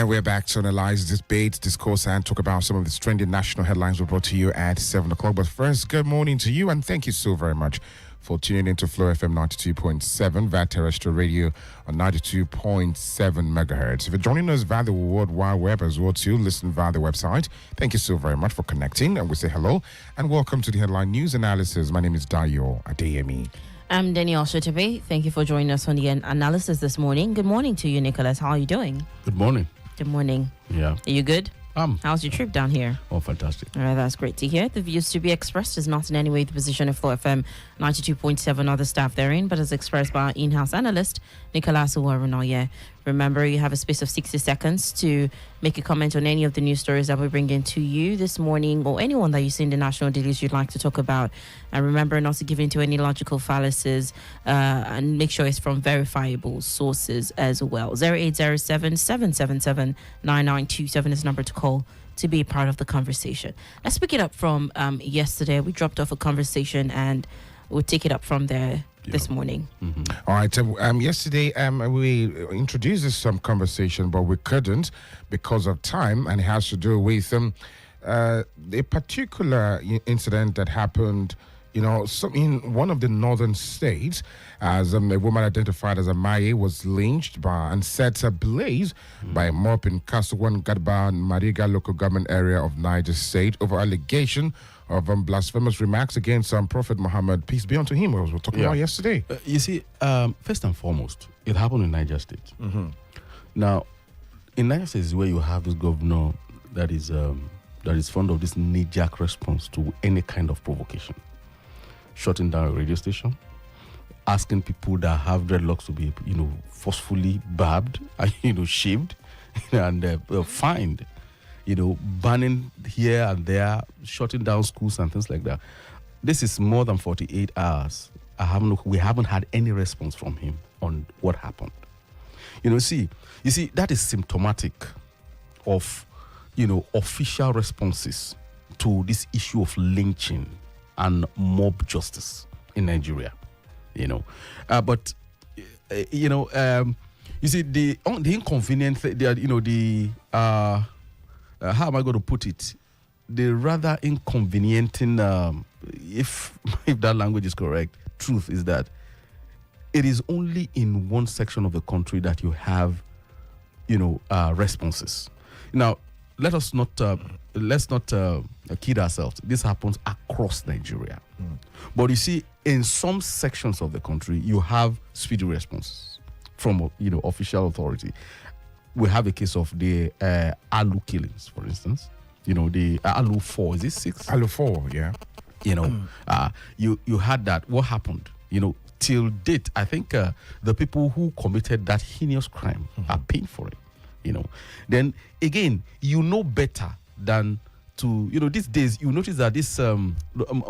And we're back to analyze, debate, discourse, and talk about some of the trending national headlines we brought to you at 7 o'clock. But first, good morning to you, and thank you so very much for tuning into FlowFM 92.7 via terrestrial radio on 92.7 megahertz. If you're joining us via the World Wide Web as well too, listen via the website. Thank you so very much for connecting, and we say hello and welcome to the headline news analysis. My name is Adeyemi. I'm Danielle Shitta-Bey. Thank you for joining us on the analysis this morning. Good morning to you, Nicholas. How are you doing? Good morning. Good morning. Yeah. Are you good? How's your trip down here? Oh, fantastic. All right, that's great to hear. The views to be expressed is not in any way the position of FlowFM 92.7 or the staff therein, but is expressed by our in-house analyst, Nicholas Uwerunonye. Remember, you have a space of 60 seconds to make a comment on any of the news stories that we bring in to you this morning, or anyone that you see in the national dailies you'd like to talk about. And remember not to give in to any logical fallacies, and make sure it's from verifiable sources as well. 0807-777-9927 is the number to call to be part of the conversation. Let's pick it up from yesterday. We dropped off a conversation and we'll take it up from there this morning. Mm-hmm. All right. Yesterday, we introduced some conversation, but we couldn't because of time, and it has to do with a particular incident that happened, in one of the northern states, as a woman identified as a Maye was lynched and set ablaze by a mob in Kasuwan, Gadba, Mariga local government area of Niger State over allegation of blasphemous remarks against Prophet Muhammad, peace be unto him, as we were talking about yesterday. You see, first and foremost, it happened in Niger State. Mm-hmm. Now, in Niger State is where you have this governor that is fond of this knee-jerk response to any kind of provocation. Shutting down a radio station, asking people that have dreadlocks to be, forcefully barbed and, shaved and fined. Banning here and there, shutting down schools and things like that. This is more than 48 hours. We haven't had any response from him on what happened. You see, that is symptomatic of, official responses to this issue of lynching and mob justice in Nigeria. But you see, the inconvenient, how am I going to put it? The rather inconvenieting, if that language is correct, truth is that it is only in one section of the country that you have, responses. Now, let's not kid ourselves. This happens across Nigeria. But you see, in some sections of the country, you have speedy responses from, official authority. We have a case of the Alu killings, for instance. The Alu 4, is it 6? Alu 4, yeah. You had that. What happened? Till date, I think the people who committed that heinous crime are paying for it. Then again, better than to, these days, you notice that this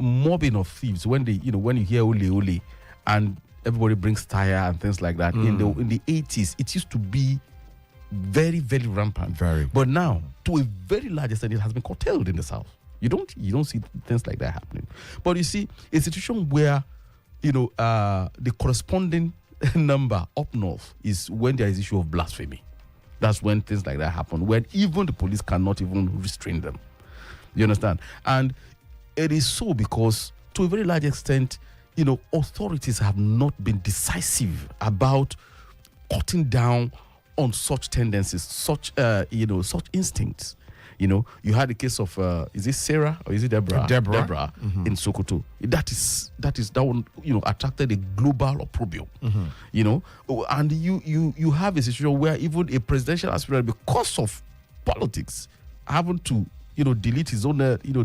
mobbing of thieves, when they, when you hear ole and everybody brings tire and things like that, in the 80s, it used to be very, very rampant. But now, to a very large extent, it has been curtailed in the South. You don't see things like that happening. But you see, a situation where, the corresponding number up north is when there is issue of blasphemy. That's when things like that happen, when even the police cannot even restrain them. You understand? And it is so because, to a very large extent, authorities have not been decisive about cutting down on such tendencies, such instincts. You had the case of is it Sarah or is it Deborah? Deborah. In Sokoto. That one attracted a global opprobrium. And you have a situation where even a presidential aspirant, because of politics, having to delete his own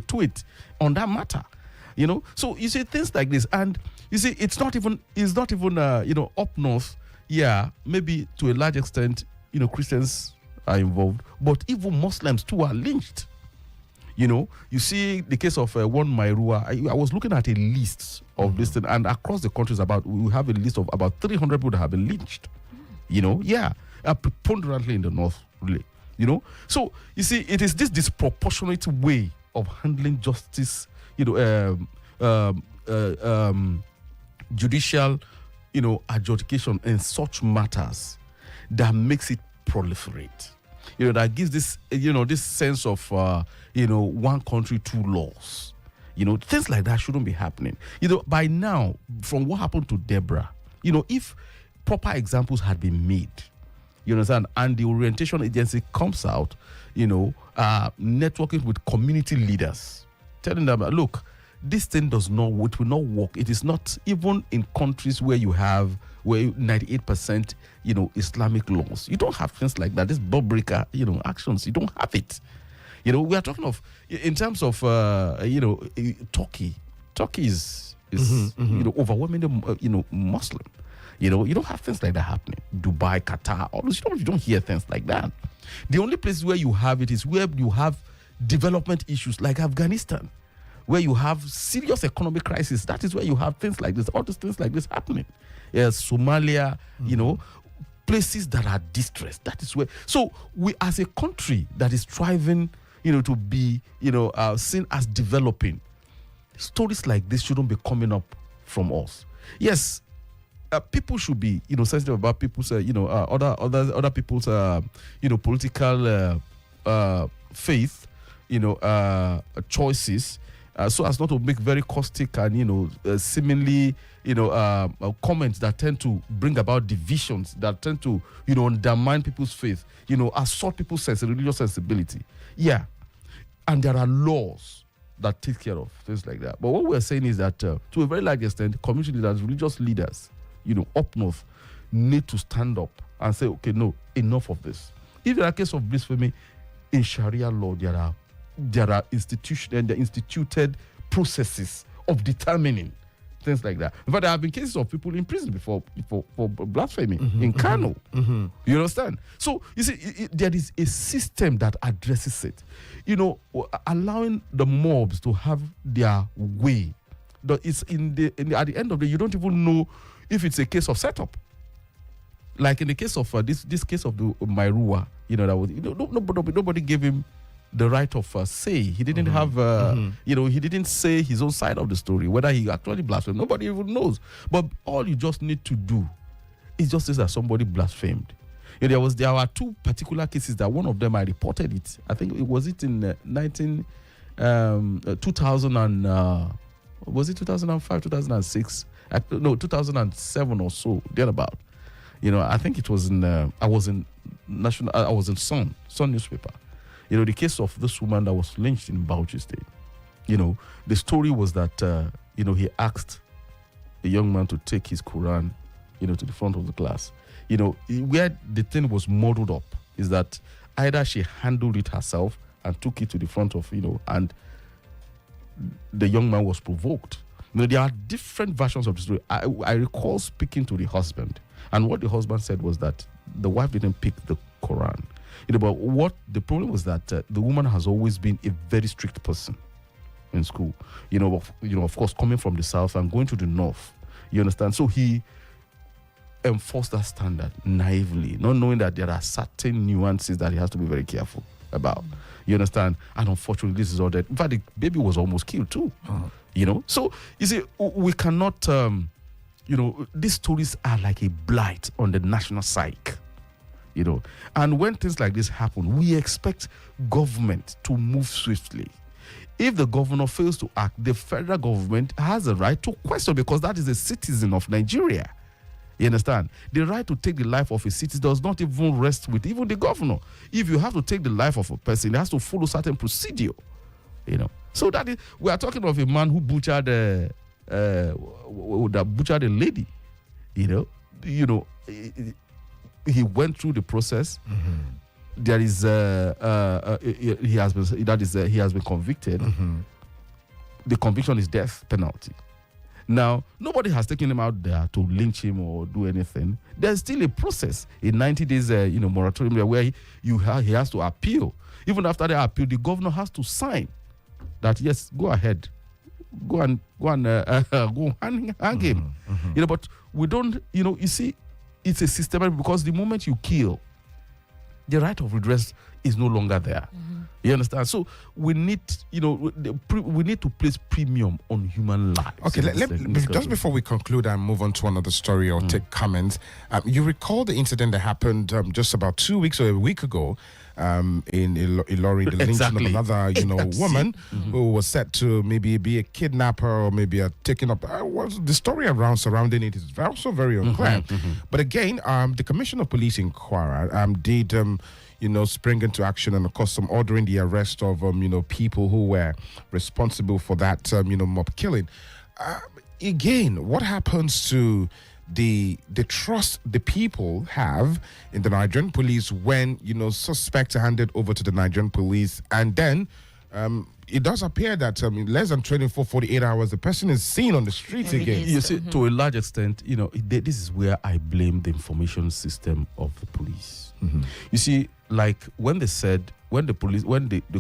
tweet on that matter. So you see things like this, and you see it's not even up north. Yeah, maybe to a large extent, Christians are involved, but even Muslims too are lynched. You see the case of one Mairua. I was looking at a list of this thing, and across the countries we have a list of about 300 people that have been lynched. Preponderantly in the north, really. So you see, it is this disproportionate way of handling justice, judicial, adjudication in such matters that makes it proliferate. that gives this, this sense of, one country, two laws. Things like that shouldn't be happening. By now, from what happened to Deborah, if proper examples had been made, you understand, and the orientation agency comes out, networking with community leaders, telling them, look, this thing it will not work. It is not even in countries where 98%, Islamic laws. You don't have things like that. This bomb breaker, actions. You don't have it. We are talking of, in terms of, Turkey. Turkey is overwhelmingly, Muslim. You don't have things like that happening. Dubai, Qatar, all those, you don't hear things like that. The only place where you have it is where you have development issues like Afghanistan, where you have serious economic crisis. That is where you have things like this, all these things like this happening. Yes, Somalia, places that are distressed. That is where. So we, as a country that is striving, to be, seen as developing, stories like this shouldn't be coming up from us. Yes, people should be, sensitive about people's, other people's, political faith, choices. So as not to make very caustic and seemingly comments that tend to bring about divisions, that tend to undermine people's faith, assault people's religious sensibility. Yeah, and there are laws that take care of things like that. But what we're saying is that to a very large extent, community leaders, religious leaders, up north, need to stand up and say, okay, no, enough of this. If there are cases of blasphemy in Sharia law, there are instituted processes of determining things like that. In fact, there have been cases of people in prison before for blasphemy in Kano. You understand? So you see, there is a system that addresses it. Allowing the mobs to have their way. It's at the end of the day, you don't even know if it's a case of setup. Like in the case of this case of the Mairua, that was nobody gave him the right of say. He didn't have, he didn't say his own side of the story, whether he actually blasphemed. Nobody even knows. But all you just need to do is just say that somebody blasphemed. There were two particular cases that one of them I reported it. I think it was in 2000 and was it 2005, 2006? No, 2007 or so. Thereabout. I think it was in. I was in Sun newspaper. The case of this woman that was lynched in Bauchi State. The story was that, he asked a young man to take his Quran, to the front of the class. Where the thing was modeled up is that either she handled it herself and took it to the front of, and the young man was provoked. There are different versions of the story. I recall speaking to the husband, and what the husband said was that the wife didn't pick the Quran. But what the problem was that the woman has always been a very strict person in school. Of course, coming from the south and going to the north. You understand? So he enforced that standard naively, not knowing that there are certain nuances that he has to be very careful about. You understand? And unfortunately, this is all that. In fact, the baby was almost killed too. So you see, we cannot. These stories are like a blight on the national psyche. And when things like this happen, we expect government to move swiftly. If the governor fails to act, the federal government has a right to question, because that is a citizen of Nigeria. You understand? The right to take the life of a citizen does not even rest with even the governor. If you have to take the life of a person, it has to follow certain procedure. So that is, we are talking of a man who butchered a lady. He went through the process. There is he has been convicted. The conviction is death penalty. Now, nobody has taken him out there to lynch him or do anything. There's still a process, a 90 days moratorium where he has to appeal. Even after the appeal, the governor has to sign that yes, go ahead, go and hang him. But we don't. You see, it's a systematic, because the moment you kill, the right of redress is no longer there. You understand? So we need, we need to place premium on human lives. Okay, just before we conclude and move on to another story or take comments, you recall the incident that happened just about 2 weeks or a week ago in Ilorin, the lynching Exactly. of another, woman who was said to maybe be a kidnapper or maybe a taking up. The story around surrounding it is also very unclear. But again, the Commissioner of Police in Kwara did spring into action and of course some ordering the arrest of people who were responsible for that mob killing. Again, what happens to the trust the people have in the Nigerian police when suspects are handed over to the Nigerian police, and then it does appear that in less than 48 hours the person is seen on the streets again. You see, to a large extent, this is where I blame the information system of the police. You see, like when the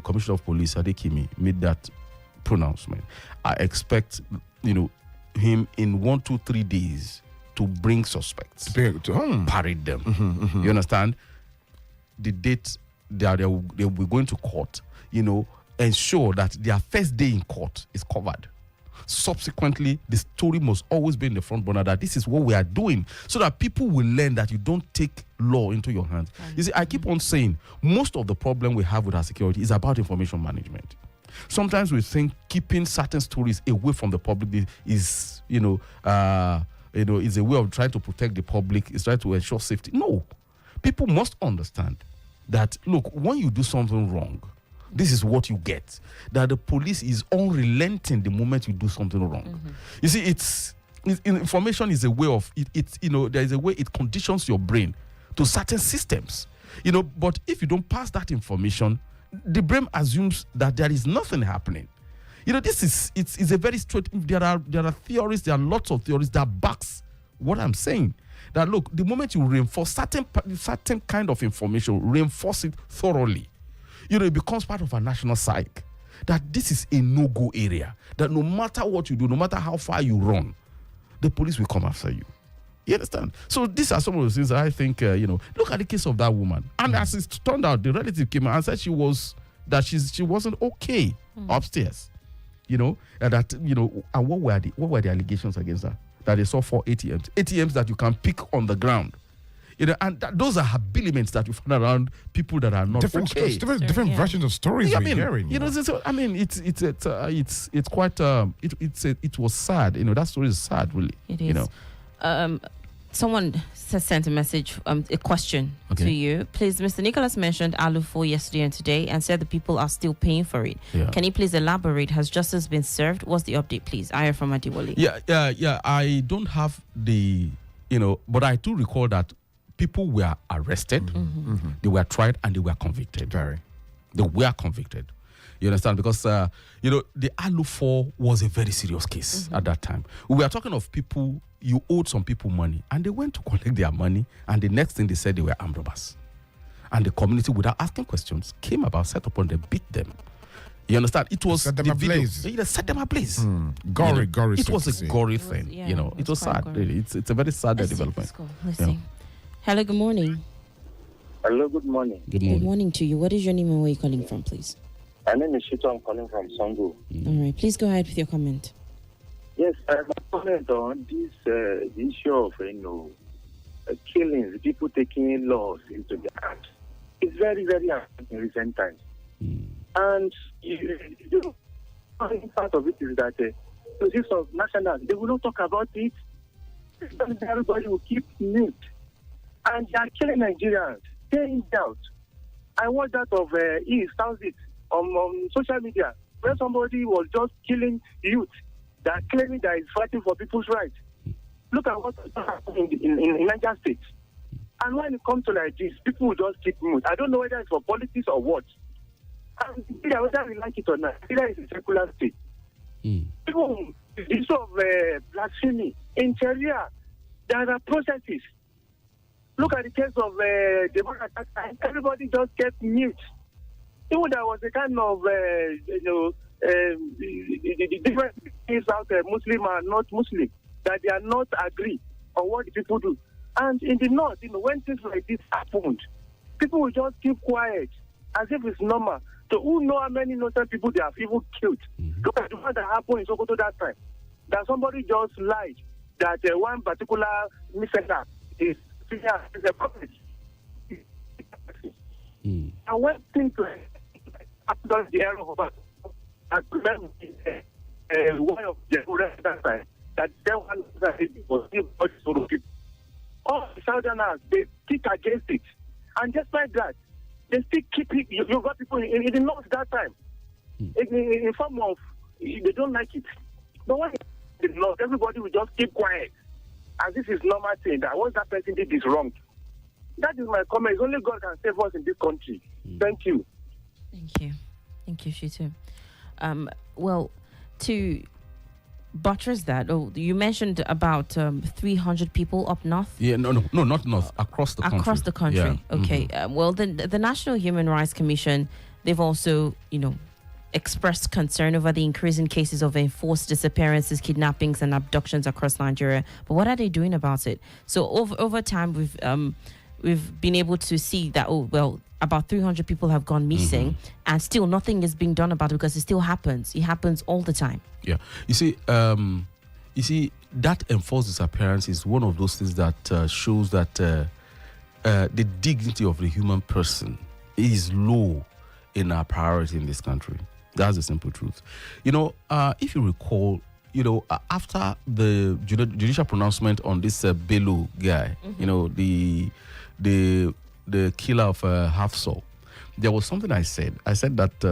Commissioner of Police Adeyemi made that pronouncement, I expect him in 1, 2, 3 days to bring suspects, parade them. You understand? The date they'll be going to court, ensure that their first day in court is covered. Subsequently, the story must always be in the front burner that this is what we are doing, so that people will learn that you don't take law into your hands. You see, I keep on saying most of the problem we have with our security is about information management. Sometimes we think keeping certain stories away from the public is is a way of trying to protect the public, is trying to ensure safety. No. People must understand that, look, when you do something wrong, this is what you get. That the police is unrelenting the moment you do something wrong. You see, information is a way of, there is a way it conditions your brain to certain systems. But if you don't pass that information, the brain assumes that there is nothing happening. It's a very straight. There are theories. There are lots of theories that backs what I'm saying. That look, the moment you reinforce certain kind of information, reinforce it thoroughly, it becomes part of our national psyche. That this is a no-go area. That no matter what you do, no matter how far you run, the police will come after you. You understand? So these are some of the things that I think. Look at the case of that woman, and as it turned out, the relative came out and said she wasn't okay upstairs. And what were the allegations against her? That they saw 4 ATMs that you can pick on the ground. And those are habiliments that you find around people that are not okay. Different versions of stories we're hearing. It's quite. It was sad. That story is sad, really. It is. Someone sent a message, a question to you. Please, Mr. Nicholas mentioned Alufo yesterday and today and said the people are still paying for it. Yeah. Can you please elaborate? Has justice been served? What's the update, please? Aya from Adiwali. Yeah. I don't have but I do recall that people were arrested, they were tried, and they were convicted. They were convicted. You understand? Because, the Alufo was a very serious case at that time. We were talking of people, you owed some people money, and they went to collect their money, and the next thing they said they were armed robbers. And the community, without asking questions, came about, set upon them, beat them. You understand? It was set them ablaze. They set them ablaze. Gory. It was a gory thing. It was sad. Really. It's a very sad development. Let's see. Hello, good morning. Hello, good morning. Good morning to you. What is your name and where are you calling from, please? My name is Shita. I'm calling from Songo. All right. Please go ahead with your comment. Yes, I have a comment on this the issue of killings, people taking laws into their hands. It's very, very happening in recent times. And part of it is that the use of nationals, they will not talk about it. Everybody will keep mute. And they are killing Nigerians day in, day out. I watched that of South it on social media where somebody was just killing youth that claiming that is fighting for people's rights. Look at what happened in Niger State. And when it comes to like this, people will just keep mute. I don't know whether it's for politics or what. And whether we like it or not, Nigeria is a secular state. People, the issue of blasphemy in Sharia, there are processes. Look at the case of Deborah. Everybody just kept mute. Even there was a kind of the difference is out there, Muslim and not Muslim, that they are not agree on what the people do. And in the north, when things like this happened, people will just keep quiet as if it's normal. So who know how many innocent people they have even killed? Look at the one that happened in Sokoto that time. That somebody just lied that one particular messenger is a prophet. Mm. And when things like after the era of us, and remember one of the that time, that then one was sort of people. All the Southerners, they kick against it. And despite that, they still keep it. You got people in the north that time. In form of, they don't like it. But when in the north, everybody will just keep quiet. As this is normal thing, that once that person did this wrong. That is my comment. It's only God can save us in this country. Thank you. Thank you. Thank you, Shitu. Well, to buttress that, you mentioned about 300 people up north. Yeah, no, not north, across the country. Across the country. Yeah. Okay. Well, the National Human Rights Commission, they've also, expressed concern over the increasing cases of enforced disappearances, kidnappings, and abductions across Nigeria. But what are they doing about it? So over time, we've been able to see that about 300 people have gone missing, and still nothing is being done about it because it still happens. It happens all the time. Yeah, you see, that enforced disappearance is one of those things that shows that the dignity of the human person is low in our priority in this country. That's the simple truth. If you recall, after the judicial pronouncement on this Bello guy, the killer of Hafsor, there was something I said. I said that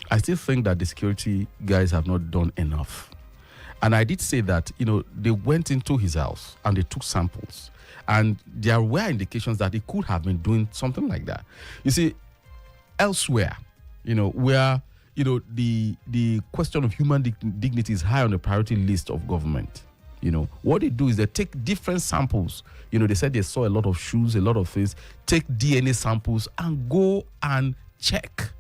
I still think that the security guys have not done enough. And I did say that, they went into his house and they took samples. And there were indications that he could have been doing something like that. You see, elsewhere, where the question of human dignity is high on the priority list of government. What they do is they take different samples. They said they saw a lot of shoes, a lot of things. Take DNA samples and go and check.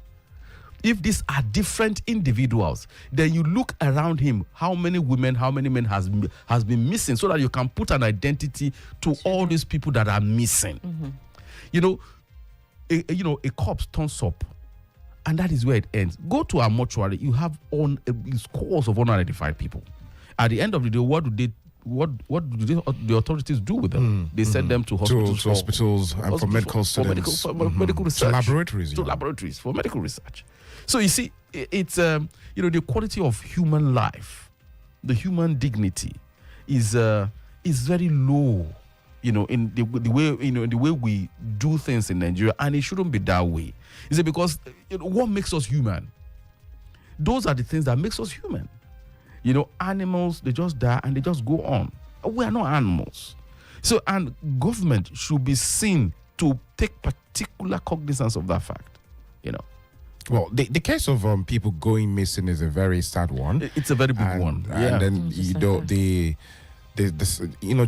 If these are different individuals, then you look around him, how many women, how many men has been missing, so that you can put an identity to all these people that are missing. A corpse turns up, and that is where it ends. Go to our mortuary, you have scores of unidentified people. At the end of the day, what do the authorities do with them? They send them to hospitals, and for medical students, for medical research, to laboratories for medical research. So you see, it's the quality of human life, the human dignity is very low. In the way we do things in Nigeria, and it shouldn't be that way. Is it because what makes us human? Those are the things that makes us human. Animals, they just die and they just go on. We are not animals. So, and government should be seen to take particular cognizance of that fact. Well, the case of people going missing is a very sad one. It's a very big one. Yeah. And then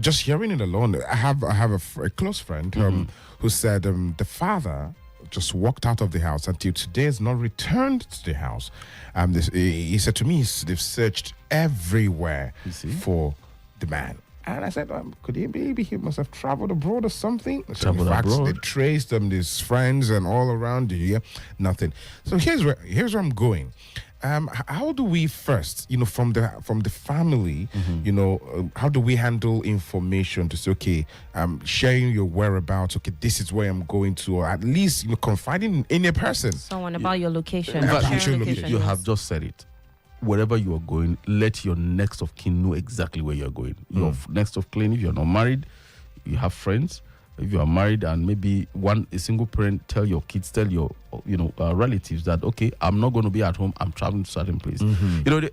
just hearing it alone, I have a close friend who said the father just walked out of the house until today has not returned to the house. He said to me, they've searched everywhere for the man. And I said, could he he must have traveled abroad or something? So in fact, they traced his friends and all around here, nothing. So here's where I'm going. How do we first, from the family, how do we handle information to say, okay, sharing your whereabouts, okay, this is where I'm going to, or at least confiding in a person, someone about your location. You have just said it. Wherever you are going, let your next of kin know exactly where you are going. Your next of kin, if you're not married, you have friends. If you are married and maybe a single parent, tell your kids, tell your relatives that, okay, I'm not going to be at home, I'm traveling to a certain place.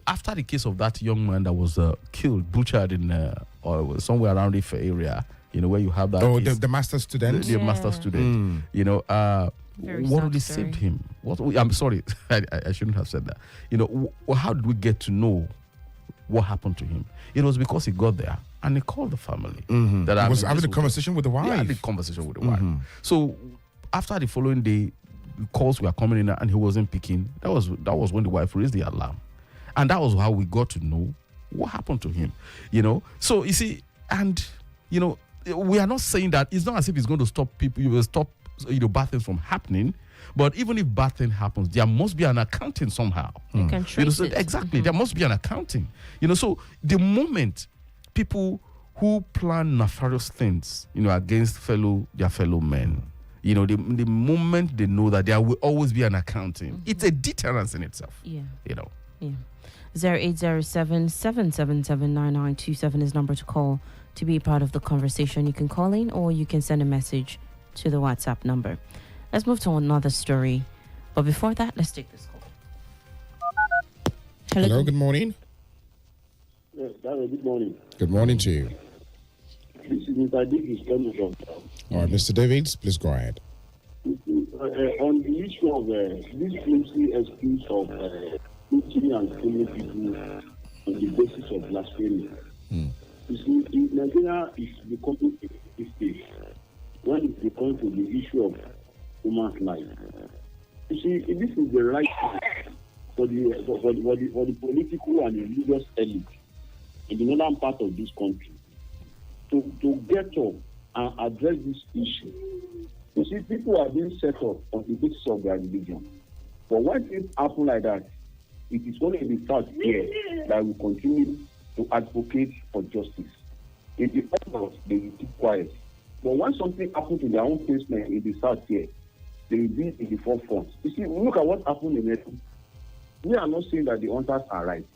After the case of that young man that was killed, butchered in or somewhere around the area, where you have that. Oh, the master student? The master student. What really saved him? I'm sorry, I shouldn't have said that. How did we get to know what happened to him? It was because he got there and he called the family. That I was having a conversation with the wife. Yeah, had a conversation with the wife. So after the following day, calls were coming in and he wasn't picking. That was when the wife raised the alarm, and that was how we got to know what happened to him. So you see, and we are not saying that it's not as if it's going to stop people. You will stop bad things from happening. But even if bad thing happens, there must be an accounting somehow. You can trace it. Exactly. There must be an accounting. So the moment people who plan nefarious things, against their fellow men, You know, the moment they know that there will always be an accounting, it's a deterrence in itself. Yeah. You know. Yeah. 0807-777-9927 is number to call to be part of the conversation. You can call in or you can send a message to the WhatsApp number. Let's move to another story. But before that, let's take this call. Hello, good morning. Yes, good morning. Good morning to you. This is Mr. Davis coming from. All right, Mr. Davids, please go ahead. On the issue of this flimsy excuse of shooting and killing people on the basis of blasphemy. You see, in Nigeria is becoming a state when it becomes to the issue of human life. You see, this is the right time for the political and religious elite in the northern part of this country to get up and address this issue. You see, people are being set up on the basis of their religion. But when things happen like that, it is only in the South here that we continue to advocate for justice. In the others, they will keep quiet. But when something happens to their own placement in the South here, they will be in the forefront. You see, look at what happened in Mexico. We are not saying that the hunters are right.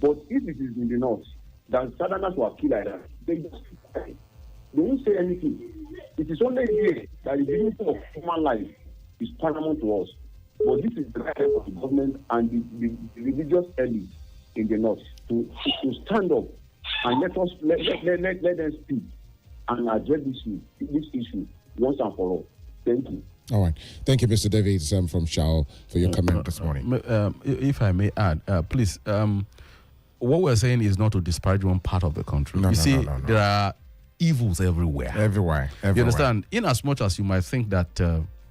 But if it is in the North, that Southerners were killed like that, they just keep quiet. They won't say anything. It is only here that the dignity of human life is paramount to us. But this is the right of the government and the religious elite in the North to stand up and let them speak and address this issue once and for all. Thank you. All right. Thank you, Mr. Davids from Shao, for your comment this morning. If I may add, please, what we're saying is not to disparage one part of the country. No. There are evils everywhere. Everywhere. You understand? In as much as you might think that,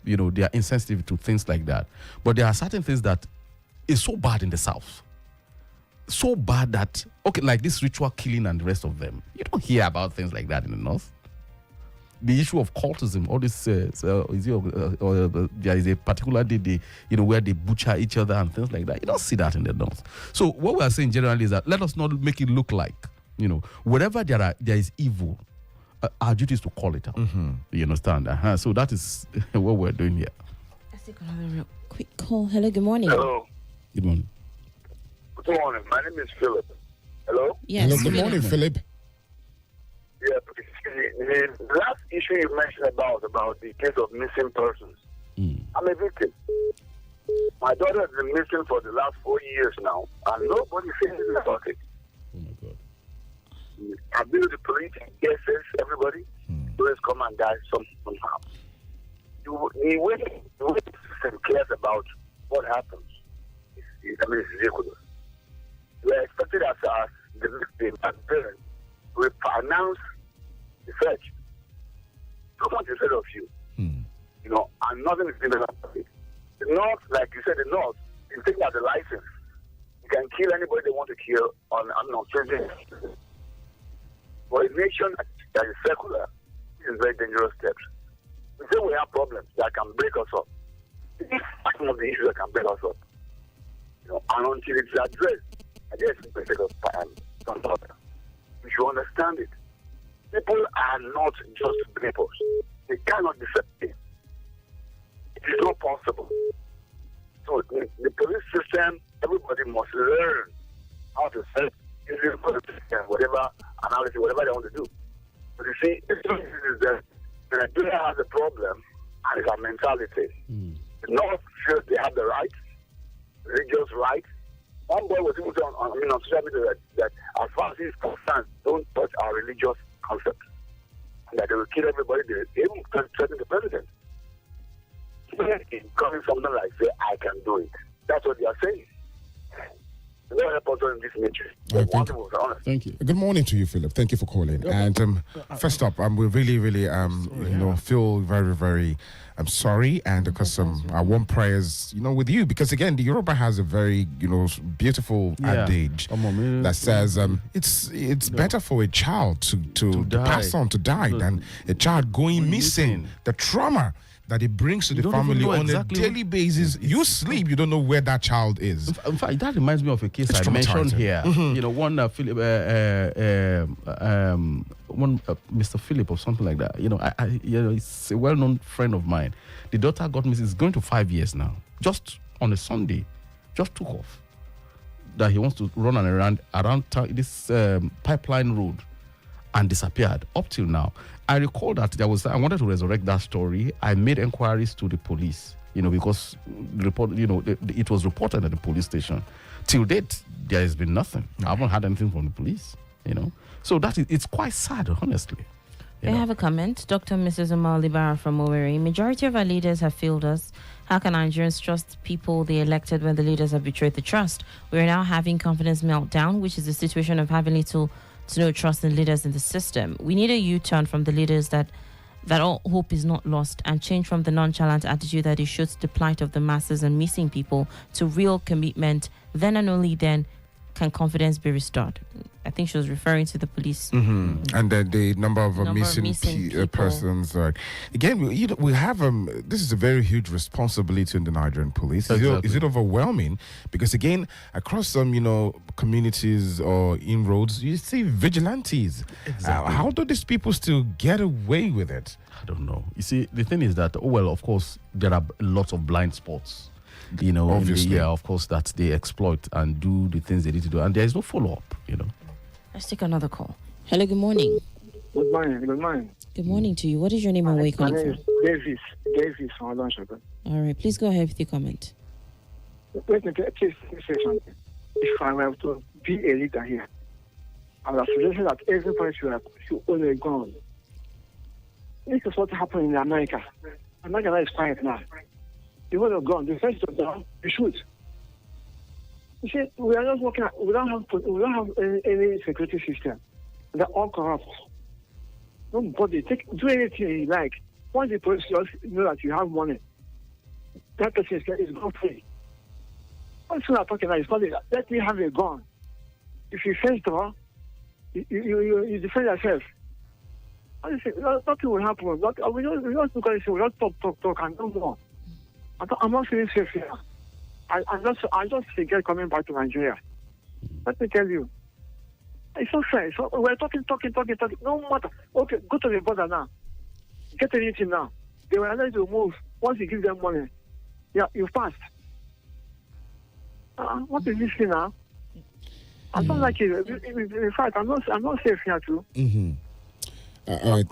they are insensitive to things like that, but there are certain things that is so bad in the South. So bad that, like this ritual killing and the rest of them. You don't hear about things like that in the North. The issue of cultism, all this, there is a particular day, where they butcher each other and things like that. You don't see that in the North. So what we are saying generally is that let us not make it look like, wherever there is evil, our duty is to call it out. Mm-hmm. You understand? So that is what we're doing here. Let's take another real quick call. Hello, good morning. Hello. Good morning. Good morning. My name is Philip. Hello? Yes. Hello, good morning, Philip. Yeah, the last issue you mentioned about the case of missing persons. I'm a victim. My daughter has been missing for the last 4 years now, and nobody says anything about it. Oh my God. I've been to the police, guesses, everybody. Police come and die somehow. The way the system cares about what happens is ridiculous. We are expected as the victim, as parents, to announce the search. Someone instead of you. And nothing is being done about it. The North, like you said, the North is taking out the license. You can kill anybody they want to kill on changing. For a nation that is secular, this is very dangerous steps. We say we have problems that can break us up. This is some of the issues that can break us up. And until it's addressed, I guess it's a mistake of time. We should understand it. People are not just vapors. They cannot be separate. It is not possible. So the police system, everybody must learn how to set whatever analysis, whatever they want to do. But you see, the truth is that Nigeria has a problem, and it's our mentality. The North feels they have the rights, religious rights. One boy was even saying on social media that as far as he's concerned, don't touch our religious concepts. And that they will kill everybody. They even threaten the president. Coming something like, say, I can do it. That's what they are saying. They don't help us in this nature. Thank you. Good morning to you, Philip. Thank you for calling. And first up, we really, feel very, very sorry, and because I want prayers, with you, because again, the Yoruba has a very, beautiful adage that says it's better for a child to pass on, to die, than a child going missing. The trauma that it brings to You the don't even family know on exactly a daily basis. You sleep, you don't know where that child is. In fact, that reminds me of a case It's I mentioned traumatizing. here. You know, one Mr. Philip or something like that. You know, it's a well-known friend of mine. The daughter got missing. It's going to 5 years now. Just on a Sunday, just took off. That he wants to run around this pipeline road and disappeared up till now. I recall that I wanted to resurrect that story. I made inquiries to the police, you know, because it was reported at the police station. Till date, there has been nothing. I haven't had anything from the police, you know. So it's quite sad, honestly. I have a comment. Dr. Mrs. Umar Libara from Uwerunonye. Majority of our leaders have failed us. How can Nigerians trust people they elected when the leaders have betrayed the trust? We are now having confidence meltdown, which is a situation of having little to no trust in leaders in the system. We need a U-turn from the leaders that all hope is not lost, and change from the nonchalant attitude that it shows the plight of the masses and missing people to real commitment. Then and only then can confidence be restored. I think she was referring to the police. And then the number of missing people. persons. Again, we have this is a very huge responsibility in the Nigerian police. Is it overwhelming? Because again, across some communities or inroads, you see vigilantes. Exactly. How do these people still get away with it? I don't know. You see, the thing is that, of course, there are lots of blind spots. You know, obviously, of course, that they exploit and do the things they need to do, and there is no follow-up. You know. Let's take another call. Hello, good morning. Good morning. Good morning. Good morning to you. What is your name and where you My calling name from? is Davis from Olonsogo. All right, please go ahead with your comment. Let me please say something. If I were to be a leader here, I would have suggested that everybody should own a gun. This is what happened in America. America is quiet now. You own a gun, the first of them, you shoot. You see, we are not working. We don't have any security system. They're all corrupt. Nobody do anything you like. Once the police just know that you have money, that person is gone free. What's what I'm talking about is called let me have a gun. If you face door, you defend yourself. Honestly, nothing will happen. We just look at it, we just talk and no more. I'm not feeling safe here. I just forget coming back to Nigeria. Let me tell you. It's not fair. So we're talking. No matter. Okay, go to the border now. Get anything now. They will allow you to move. Once you give them money, yeah, you passed. What is this thing now? I don't like it. In fact, I'm not safe here too. All right.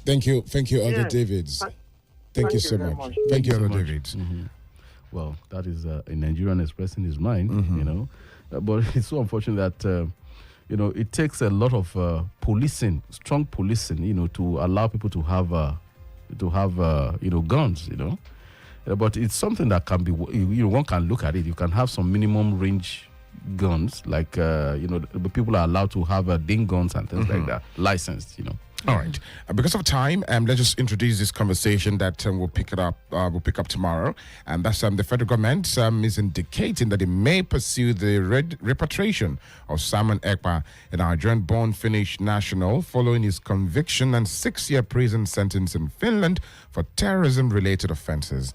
Thank you, Elder Davids. Thank you so much. Thank you, Elder Davids. Well, that is a Nigerian expressing his mind, you know. But it's so unfortunate that, it takes a lot of policing, strong policing, to allow people to have guns, But it's something that can be, one can look at it. You can have some minimum range guns, like, people are allowed to have ding guns and things like that, licensed, All right. Because of time, let's just introduce this conversation that we'll pick up tomorrow. And that's the federal government is indicating that it may pursue the repatriation of Simon Ekpa, a Nigerian-born Finnish national, following his conviction and 6-year prison sentence in Finland for terrorism-related offenses.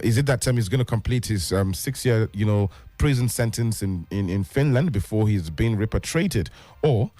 Is it that he's going to complete his 6-year, prison sentence in Finland before he's being repatriated, or